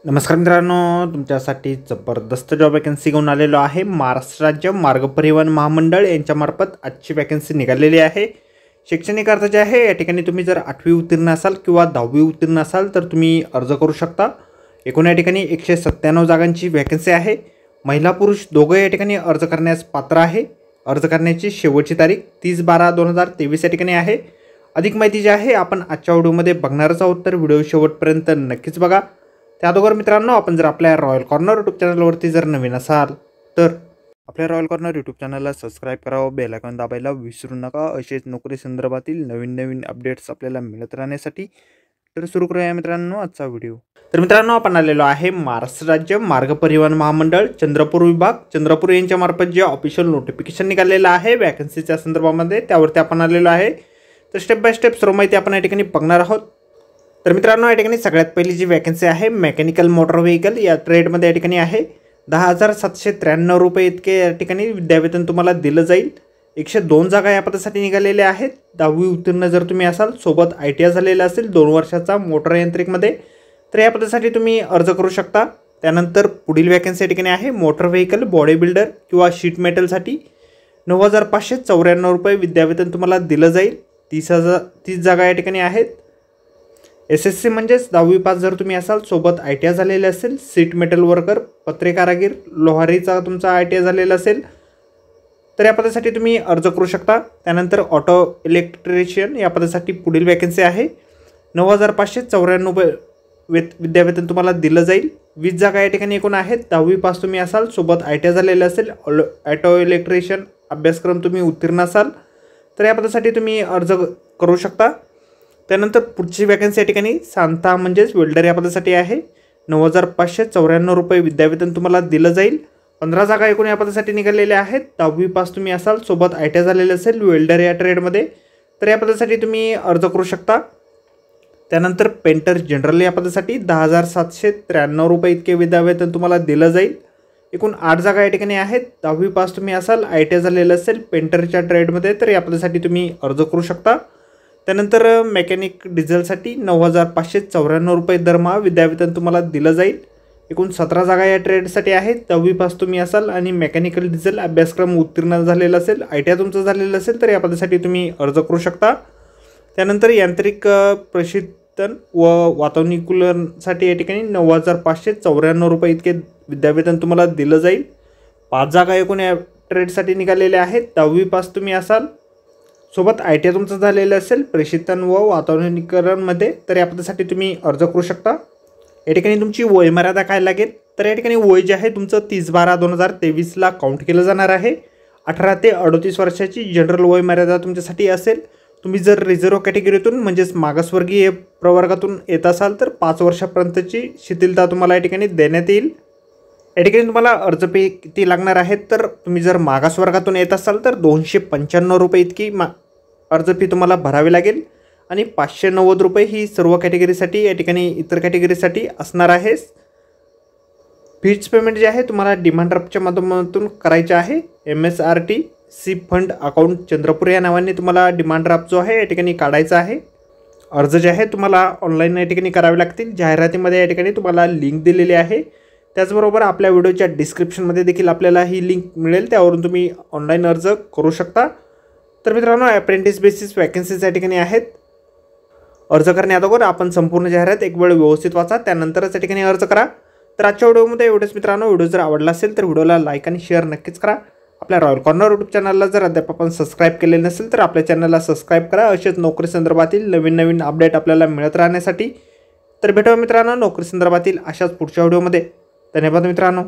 नमस्कार मित्रांनो, तुमच्यासाठी जबरदस्त जॉब वॅकन्सी घेऊन आलेलो आहे। महाराष्ट्र राज्य मार्ग परिवहन महामंडळ यांच्यामार्फत आजची वॅकन्सी निघालेली आहे। शैक्षणिक अर्ज जे आहे या ठिकाणी तुम्ही जर 8वी उत्तीर्ण असाल किंवा 10वी उत्तीर्ण असाल तर तुम्ही अर्ज करू शकता। एकूण या ठिकाणी 197 जागांची वॅकन्सी आहे। महिला पुरुष दोघे या ठिकाणी अर्ज करण्यास पात्र आहे। अर्ज करण्याची शेवटची तारीख 30/12/2023 या ठिकाणी आहे। अधिक माहिती जी आहे आपण आजच्या व्हिडिओमध्ये बघणारच आहोत, तर व्हिडिओ शेवटपर्यंत नक्कीच बघा। त्याअगोदर मित्रांनो, आपण जर आपल्या रॉयल कॉर्नर यूट्यूब चॅनलवरती जर नवीन असाल तर आपल्या रॉयल कॉर्नर यूट्यूब चॅनलला सबस्क्राईब करावं, बेल आयकॉन दाबायला विसरू नका। असेच नोकरी संदर्भातील नवीन अपडेट्स आपल्याला मिळत राहण्यासाठी। तर सुरू करूया मित्रांनो आजचा व्हिडिओ। तर मित्रांनो, आपण आलेलो आहे महाराष्ट्र राज्य मार्ग परिवहन महामंडळ चंद्रपूर विभाग चंद्रपूर यांच्यामार्फत जे ऑफिशियल नोटिफिकेशन निघालेलं आहे वॅकन्सीच्या संदर्भामध्ये त्यावरती आपण आलेलो आहे। तर स्टेप बाय स्टेप सर्व माहिती आपण या ठिकाणी बघणार आहोत। तर मित्रांनो, या ठिकाणी सगळ्यात पहिली जी वॅकन्सी आहे मेकॅनिकल मोटर व्हेकल या ट्रेडमध्ये या ठिकाणी आहे। 10,793 रुपये इतके या ठिकाणी विद्यावेतन तुम्हाला दिलं जाईल। 102 जागा या पदासाठी निघालेल्या आहेत। 10वी उत्तीर्ण जर तुम्ही असाल, सोबत ITI झालेला असेल 2 वर्षाचा मोटर यांत्रिकमध्ये, तर या पदासाठी तुम्ही अर्ज करू शकता। त्यानंतर पुढील वॅकन्सी या ठिकाणी आहे मोटर व्हेकल बॉडी बिल्डर किंवा शीट मेटलसाठी 9,594 रुपये विद्यावेतन तुम्हाला दिलं जाईल। 30 जागा या ठिकाणी आहेत। SSC म्हणजेच 10वी पास जर तुम्ही असाल, सोबत ITI झालेले असेल, सीट मेटल वर्कर, पत्रे कारागीर, लोहारीचा तुमचा ITI झालेला असेल तर या पदासाठी तुम्ही अर्ज करू शकता। त्यानंतर ऑटो इलेक्ट्रिशियन या पदासाठी पुढील वॅकन्सी आहे। 9,594 रुपये विद्यावेतन तुम्हाला दिलं जाईल। 20 जागा या ठिकाणी एकूण आहेत। 10वी पास तुम्ही असाल, सोबत ITI झालेलं असेल, ऑटो इलेक्ट्रिशियन अभ्यासक्रम तुम्ही उत्तीर्ण असाल तर या पदासाठी तुम्ही अर्ज करू शकता। त्यानंतर पुढची वॅकन्सी या ठिकाणी सांता म्हणजेच वेल्डर या पदासाठी आहे। 9,594 रुपये विद्यावेतन तुम्हाला दिलं जाईल। 15 जागा एकूण या पदासाठी निघालेल्या आहेत। 10वी पास तुम्ही असाल, सोबत ITI झालेलं असेल वेल्डर या ट्रेडमध्ये तर या पदासाठी तुम्ही अर्ज करू शकता। त्यानंतर पेंटर जनरल या पदासाठी 10,793 रुपये इतके विद्यावेतन तुम्हाला दिलं जाईल। एकूण 8 जागा या ठिकाणी आहेत। 10वी पास तुम्ही असाल, ITI झालेलं असेल पेंटरच्या ट्रेडमध्ये तर या पदासाठी तुम्ही अर्ज करू शकता। त्यानंतर मेकॅनिक डिझेलसाठी 9,594 रुपये दरमहा विद्यावेतन तुम्हाला दिलं जाईल। एकूण 17 जागा या ट्रेडसाठी आहेत। 10वी पास तुम्ही असाल आणि मेकॅनिकल डिझेल अभ्यासक्रम उत्तीर्ण झालेला असेल, ITI तुमचं झालेलं असेल तर या पदासाठी तुम्ही अर्ज करू शकता। त्यानंतर यांत्रिक प्रशिक्षण व वातानुकूलनसाठी या ठिकाणी 9,594 रुपये इतके विद्यावेतन तुम्हाला दिलं जाईल। 5 जागा एकूण या ट्रेडसाठी निघालेल्या आहेत। 10वी पास तुम्ही असाल, सोबत ITI तुमचं झालेलं असेल प्रशिक्षण व वातावरणीकरणमध्ये तर या पदासाठी तुम्ही अर्ज करू शकता। या ठिकाणी तुमची वयमर्यादा काय लागेल, तर या ठिकाणी वय जे आहे तुमचं 30/12/2023 काउंट केलं जाणार आहे। 18 ते 38 वर्षाची जनरल वयमर्यादा तुमच्यासाठी असेल। तुम्ही जर रिझर्व्ह कॅटेगरीतून म्हणजेच मागासवर्गीय प्रवर्गातून येत असाल तर 5 वर्षापर्यंतची शिथिलता तुम्हाला या ठिकाणी देण्यात येईल। या ठिकाणी तुम्हाला अर्ज फी किती लागणार आहेत, तर तुम्ही जर मागासवर्गातून येत असाल तर 295 रुपये इतकी अर्ज फी तुम्हाला भरावी लागेल आणि 590 रुपये ही सर्व कॅटेगरीसाठी या ठिकाणी इतर कॅटेगरीसाठी असणार आहे। फीज पेमेंट जे आहे तुम्हाला डिमांड ड्राफ्टच्या माध्यमातून करायचे आहे। MSRTC फंड अकाउंट चंद्रपूर या नावाने तुम्हाला डिमांड ड्राफ्ट जो आहे या ठिकाणी काढायचा आहे। अर्ज जे आहे तुम्हाला ऑनलाईन या ठिकाणी करावे लागतील। जाहिरातीमध्ये या ठिकाणी तुम्हाला लिंक दिलेली आहे। त्याचबरोबर आपल्या व्हिडिओच्या डिस्क्रिप्शनमध्ये देखील आपल्याला ही लिंक मिळेल, त्यावरून तुम्ही ऑनलाईन अर्ज करू शकता। तर मित्रांनो, अप्रेंटिस बेसिस वॅकन्सीज या ठिकाणी आहेत। अर्ज करण्याअगोदर आपण संपूर्ण जाहिरात एक वेळ व्यवस्थित वाचा, त्यानंतरच या ठिकाणी अर्ज करा। तर आजच्या व्हिडिओमध्ये एवढंच मित्रांनो। व्हिडिओ जर आवडला असेल तर व्हिडिओला लाईक आणि शेअर नक्कीच करा। आपल्या रॉयल कॉर्नर यूट्यूब चॅनलला जर अद्याप आपण सबस्क्राईब केले नसेल तर आपल्या चॅनलला सबस्क्राईब करा। असेच नोकरी संदर्भातील नवीन अपडेट आपल्याला मिळत राहण्यासाठी। तर भेटूया मित्रांनो नोकरी संदर्भातील अशाच पुढच्या व्हिडिओमध्ये। धन्यवाद मित्रांनो।